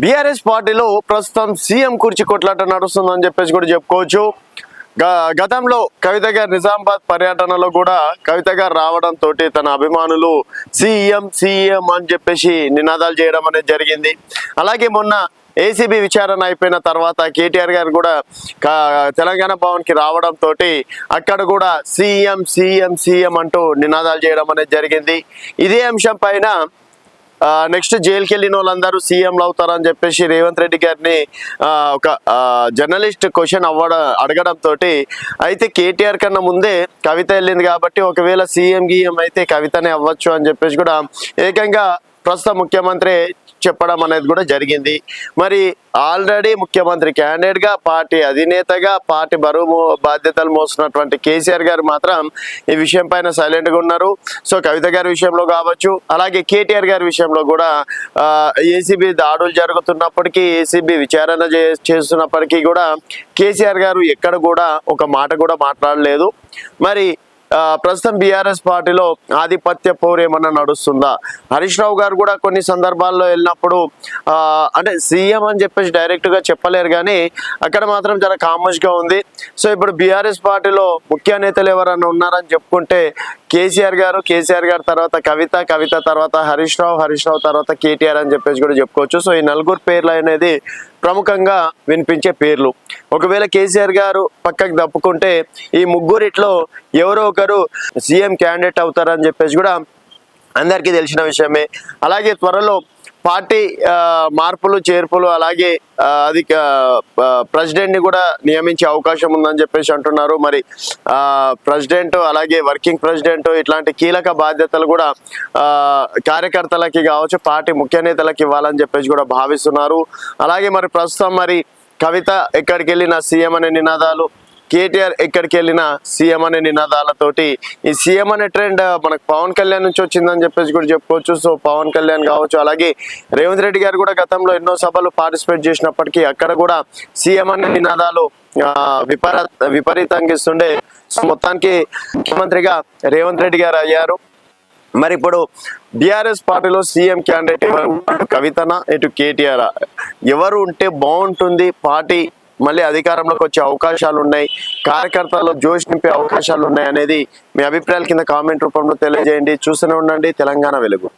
BRS పార్టీలో ప్రస్తుతం CM కుర్చీ కొట్లాట నడుస్తుందని చెప్పేసి కూడా చెప్పుకోవచ్చు. గతంలో కవిత గారు నిజామాబాద్ పర్యటనలో కూడా కవిత గారు రావడంతో తన అభిమానులు సీఎం సీఎం అని చెప్పేసి నినాదాలు చేయడం అనేది జరిగింది. అలాగే మొన్న ఏసీబీ విచారణ అయిపోయిన తర్వాత కేటీఆర్ గారు కూడా తెలంగాణ భవన్కి రావడంతో అక్కడ కూడా సీఎం సీఎం సీఎం అంటూ నినాదాలు చేయడం అనేది జరిగింది. ఇదే అంశం పైన నెక్స్ట్ జైలుకి వెళ్ళిన వాళ్ళందరూ సీఎంలు అవుతారని చెప్పేసి రేవంత్ రెడ్డి గారిని ఒక జర్నలిస్ట్ క్వశ్చన్ అడగడంతో అయితే కేటీఆర్ కన్నా ముందే కవిత వెళ్ళింది కాబట్టి ఒకవేళ సీఎం గీఎం అయితే కవితనే అవ్వచ్చు అని చెప్పేసి కూడా ఏకంగా ప్రస్తుత ముఖ్యమంత్రి చెప్పడం అనేది కూడా జరిగింది. మరి ఆల్రెడీ ముఖ్యమంత్రి క్యాండిడేట్ గా పార్టీ అధినేతగా పార్టీ బరువు బాధ్యతలు మోస్తున్నటువంటి కేసీఆర్ గారు మాత్రం ఈ విషయం పైన సైలెంట్ గా ఉన్నారు. సో కవిత గారి విషయంలో కావచ్చు, అలాగే కేటీఆర్ గారి విషయంలో కూడా ఏసీబీ దాడులు జరుగుతున్నప్పటికీ ఏసీబీ విచారణ చేస్తున్నప్పటికీ కూడా కేసీఆర్ గారు ఎక్కడ కూడా ఒక మాట కూడా మాట్లాడలేదు. మరి ప్రస్తుతం బీఆర్ఎస్ పార్టీలో ఆధిపత్య పోరు ఏమన్నా నడుస్తుందా? హరీష్ రావు గారు కూడా కొన్ని సందర్భాల్లో వెళ్ళినప్పుడు అంటే సీఎం అని చెప్పేసి డైరెక్ట్ గా చెప్పలేరు, కానీ అక్కడ మాత్రం చాలా కామర్స్ గా ఉంది. సో ఇప్పుడు బీఆర్ఎస్ పార్టీలో ముఖ్య నేతలు ఎవరన్నా ఉన్నారని చెప్పుకుంటే కేసీఆర్ గారు తర్వాత కవిత తర్వాత హరీష్ రావు తర్వాత కేటీఆర్ అని చెప్పేసి కూడా చెప్పుకోవచ్చు. సో ఈ నలుగురు పేర్లు అనేది ప్రముఖంగా వినిపించే పేర్లు. ఒకవేళ కేసీఆర్ గారు పక్కకు తప్పుకుంటే ఈ ముగ్గురిట్లో ఎవరో ఒకరు సీఎం క్యాండిడేట్ అవుతారని చెప్పేసి కూడా అందరికీ తెలిసిన విషయమే. అలాగే త్వరలో పార్టీ మార్పులు చేర్పులు అలాగే అది ప్రెసిడెంట్ ని కూడా నియమించే అవకాశం ఉందని చెప్పేసి అంటున్నారు. మరి ప్రెసిడెంట్ అలాగే వర్కింగ్ ప్రెసిడెంట్ ఇట్లాంటి కీలక బాధ్యతలు కూడా కార్యకర్తలకి కావచ్చు పార్టీ ముఖ్య నేతలకు ఇవ్వాలని చెప్పేసి కూడా భావిస్తున్నారు. అలాగే మరి ప్రస్తుతం మరి కవిత ఎక్కడికి వెళ్ళిన సీఎం అనే నినాదాలు, కేటీఆర్ ఎక్కడికి వెళ్ళిన సీఎం అనే నినాదాలతోటి ఈ సీఎం అనే ట్రెండ్ మనకు పవన్ కళ్యాణ్ నుంచి వచ్చిందని చెప్పేసి కూడా చెప్పుకోవచ్చు. సో పవన్ కళ్యాణ్ కావచ్చు, అలాగే రేవంత్ రెడ్డి గారు కూడా గతంలో ఎన్నో సభలు పార్టిసిపేట్ చేసినప్పటికీ అక్కడ కూడా సీఎం అనే నినాదాలు విపరీతంగా ఇస్తుండే. సో మొత్తానికి ముఖ్యమంత్రిగా రేవంత్ రెడ్డి గారు అయ్యారు. మరి ఇప్పుడు బీఆర్ఎస్ పార్టీలో సీఎం క్యాండిడేట్ ఎవరు? కవితనా ఇటు కేటీఆర్ ఎవరు ఉంటే బాగుంటుంది, పార్టీ మళ్ళీ అధికారంలోకి వచ్చే అవకాశాలు ఉన్నాయి, కార్యకర్తల్లో జోష్ నింపే అవకాశాలు ఉన్నాయి అనేది మీ అభిప్రాయాల కింద కామెంట్ రూపంలో తెలియజేయండి. చూస్తూనే ఉండండి తెలంగాణ వెలుగు.